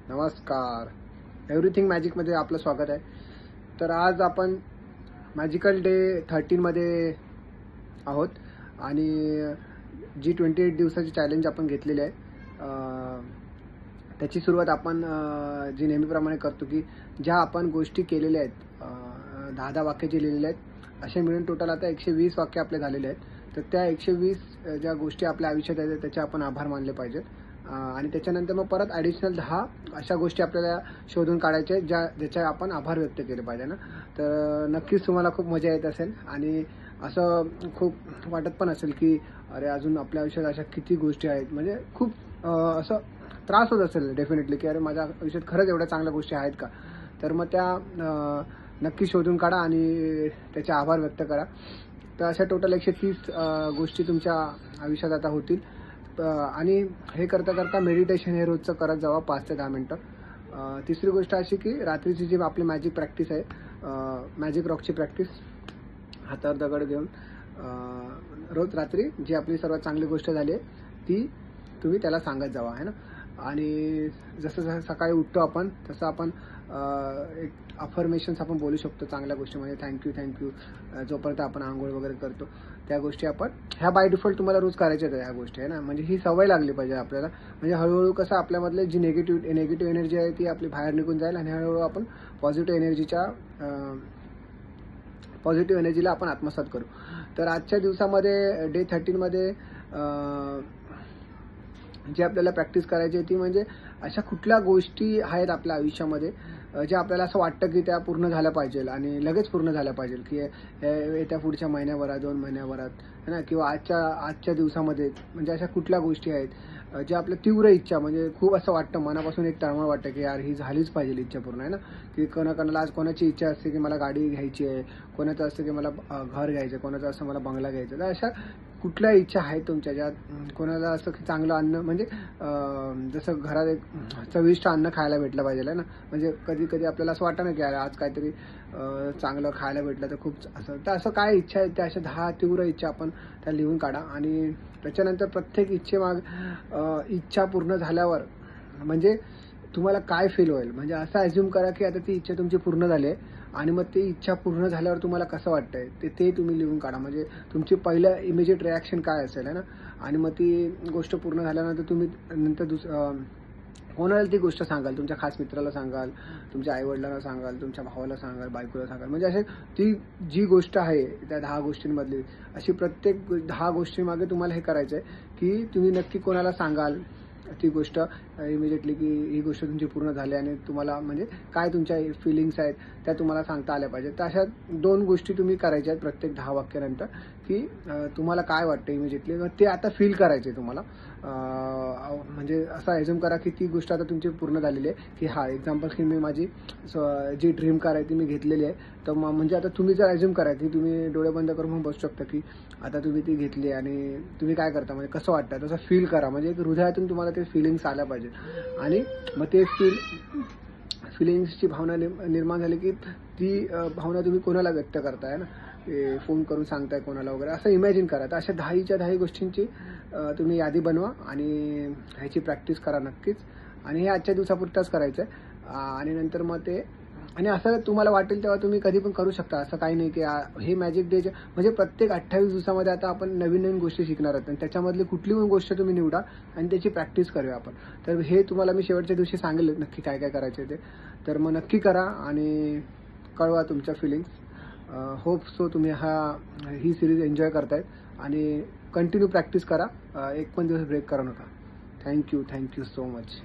नमस्कार. एव्हरीथिंग मॅजिकमध्ये आपलं स्वागत आहे. तर आज आपण मॅजिकल डे 13 मध्ये आहोत आणि जी 28 दिवसाची चॅलेंज आपण घेतलेली आहे त्याची सुरुवात आपण जी नेहमीप्रमाणे करतो की ज्या आपण गोष्टी केलेल्या आहेत 10 वाक्य जे लिहिलेले आहेत असे मिळून टोटल आता 120 वाक्य आपले झालेले आहेत. तर त्या 120 ज्या गोष्टी आपल्या आयुष्यात आहेत त्याचे आपण आभार मानले पाहिजेत आणि त्याच्यानंतर मग परत ॲडिशनल 10 अशा गोष्टी आपल्याला शोधून काढायच्या ज्याच्या आपण आभार व्यक्त केले पाहिजे ना. तर नक्कीच तुम्हाला खूप मजा येत असेल आणि असं खूप वाटत पण असेल की अरे अजून आपल्या आयुष्यात अशा किती गोष्टी आहेत, म्हणजे खूप असं त्रास होत असेल डेफिनेटली की अरे माझ्या आयुष्यात खरंच एवढ्या चांगल्या गोष्टी आहेत का. तर मग त्या नक्की शोधून काढा आणि त्याचे आभार व्यक्त करा. तर अशा टोटल 130 गोष्टी तुमच्या आयुष्यात आता होतील आणि हे करता करता मेडिटेशन हे रोजचं करत जावा 5 ते 10 मिनटं. तिसरी गोष्ट अशी की रात्रीची जी आपली मॅजिक प्रॅक्टिस आहे, मॅजिक रॉकची प्रॅक्टिस, हातावर दगड घेऊन रोज रात्री जी आपली सर्वात चांगली गोष्ट झाली आहे ती तुम्ही त्याला सांगत जावा आहे ना. आणि जसं सकाळी उठतो आपण तसं आपण एक अफर्मेशन्स आपण बोलू शकतो चांगल्या गोष्टी, म्हणजे थँक्यू जोपर्यंत आपण आंघोळ वगैरे करतो त्या गोष्टी आपण ह्या बाय डिफॉल्ट तुम्हाला रोज करायच्याच ह्या गोष्टी आहे ना. म्हणजे ही सवय लागली पाहिजे आपल्याला, म्हणजे हळूहळू कसं आपल्यामधले जी निगेटिव्ह एनर्जी आहे ती आपली बाहेर निघून जाईल आणि हळूहळू आपण पॉझिटिव्ह एनर्जीला आपण आत्मसात करू. तर आजच्या दिवसामध्ये डे 13 मध्ये जी आपल्याला प्रॅक्टिस करायची आहे ती म्हणजे अशा कुठल्या गोष्टी आहेत आपल्या आयुष्यामध्ये ज्या आपल्याला असं वाटतं की त्या पूर्ण झाल्या पाहिजे आणि लगेच पूर्ण झाल्या पाहिजे की येत्या पुढच्या महिन्याभरात 2 महिन्याभरात है ना, किंवा आजच्या दिवसामध्ये. म्हणजे अशा कुठल्या गोष्टी आहेत ज्या आपल्या तीव्र इच्छा, म्हणजे खूप असं वाटतं मनापासून एक तळमळ वाटतं की यार ही झालीच पाहिजे इच्छा पूर्ण आहे ना. की कोणाला आज कोणाची इच्छा असते की मला गाडी घ्यायची आहे, कोणाचं असतं की मला घर घ्यायचं, कोणाचं असं मला बंगला घ्यायचा. तर अशा कुठल्या इच्छा आहेत तुमच्या ज्यात कोणाला असं की चांगलं अन्न, म्हणजे जसं घरात एक चविष्ट अन्न खायला भेटलं पाहिजे ना. म्हणजे कधी आपल्याला असं वाटतं ना की आज काहीतरी चांगलं खायला भेटलं तर खूप असं. तर असं काय इच्छा आहेत त्या अशा 10 तीव्र इच्छा आपण त्या लिहून काढा आणि त्याच्यानंतर प्रत्येक इच्छा पूर्ण झाल्यावर म्हणजे तुम्हाला काय फील होईल, म्हणजे असं ॲज्युम करा की आता ती इच्छा तुमची पूर्ण झाली आहे आणि मग ती इच्छा पूर्ण झाल्यावर तुम्हाला कसं वाटतंय ते तुम्ही लिहून काढा. म्हणजे तुमची पहिलं इमिजिएट रिॲक्शन काय असेल आहे ना. आणि मग ती गोष्ट पूर्ण झाल्यानंतर तुम्ही नंतर कोणाला ती गोष्ट सांगाल, तुमच्या खास मित्राला सांगाल, तुमच्या आईवडिलांना सांगाल, तुमच्या भावाला सांगाल, बायकोला सांगाल. म्हणजे असे ती जी गोष्ट आहे त्या 10 गोष्टींमधली अशी प्रत्येक 10 गोष्टींमागे तुम्हाला हे करायचं आहे की तुम्ही नक्की कोणाला सांगाल ती गोष्ट इमिजिएटली की ही गोष्ट तुमची पूर्ण झाली आणि तुम्हाला म्हणजे काय तुमच्या फिलिंग्स आहेत त्या तुम्हाला सांगता आल्या पाहिजेत. तर अशा 2 गोष्टी तुम्ही करायच्या आहेत प्रत्येक 10 वाक्यानंतर की तुम्हाला काय वाटतं इमिजिएटली ते आता फील करायचे तुम्हाला. म्हणजे असं ॲज्युम करा की ती गोष्ट आता तुमची पूर्ण झालेली आहे की एक्झाम्पल की मी माझी जी ड्रीम कार आहे ती मी घेतलेली आहे. तर म्हणजे आता तुम्ही जर ॲज्युम करा की तुम्ही डोळे बंद करून बसू शकता की आता तुम्ही ती घेतली आणि तुम्ही काय करता, म्हणजे कसं वाटतं तसं फील करा. म्हणजे एक हृदयातून तुम्हाला ते फिलिंग्स आल्या पाहिजेत आणि मग ते फिलिंग्सची भावना निर्माण झाली की ती भावना तुम्ही कोणाला व्यक्त करताय ना, फोन करून सांगताय कोणाला वगैरे असं इमॅजिन करा. तर अशा 10च्या गोष्टींची तुम्ही यादी बनवा आणि ह्याची प्रॅक्टिस करा नक्कीच. आणि हे आजच्या दिवसापुरताच करायचं आहे आणि नंतर मग ते आणि असं तुम्हाला वाटेल तेव्हा तुम्ही कधी पण करू शकता. असं काही नाही की हे मॅजिक डेचे म्हणजे प्रत्येक 28 दिवसामध्ये आता आपण नवीन गोष्टी शिकणार आहोत आणि त्याच्यामधली कुठली पण गोष्ट तुम्ही निवडा आणि त्याची प्रॅक्टिस करूया आपण. तर हे तुम्हाला मी शेवटच्या दिवशी सांगेल नक्की काय काय करायचं ते. तर मग नक्की करा आणि कळवा तुमच्या फिलिंग्स. होप सो तुम्ही ही सिरीज एन्जॉय करतायत आणि कंटिन्यू प्रॅक्टिस करा. एक पण दिवस ब्रेक करू नका. Thank you so much.